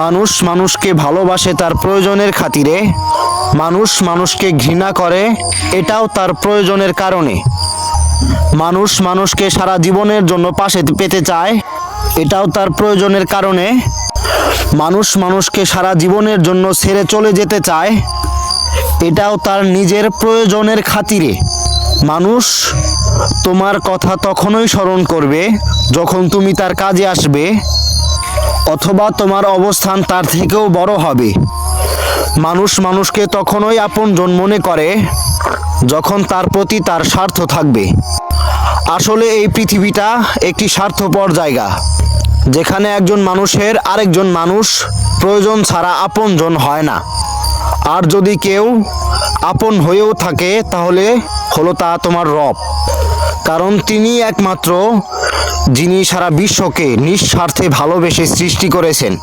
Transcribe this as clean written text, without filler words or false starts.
মানুষ মানুষকে ভালোবাসে তার প্রয়োজনের খাতিরে, মানুষ মানুষকে ঘৃণা করে এটাও তার প্রয়োজনের কারণে। মানুষ মানুষকে সারা জীবনের জন্য পাশে পেতে চায়, এটাও তার প্রয়োজনের কারণে। মানুষ মানুষকে সারা জীবনের জন্য ছেড়ে চলে যেতে চায়, এটাও তার নিজের প্রয়োজনের খাতিরে। মানুষ তোমার কথা তখনই স্মরণ করবে যখন তুমি তার কাজে আসবে, অথবা তোমার অবস্থান তার থেকেও বড় হবে। মানুষ মানুষকে তখনই আপনজন মনে করে যখন তার প্রতি তার স্বার্থ থাকবে। আসলে এই পৃথিবীটা একটি স্বার্থপর জায়গা, যেখানে একজন মানুষের আরেকজন মানুষ প্রয়োজন ছাড়া আপনজন হয় না। আর যদি কেউ আপন হয়েও থাকে তাহলে হলো তা তোমার রব, কারণ তিনি একমাত্র যিনি সারা বিশ্বকে নিঃস্বার্থে ভালোবেসে সৃষ্টি করেছেন।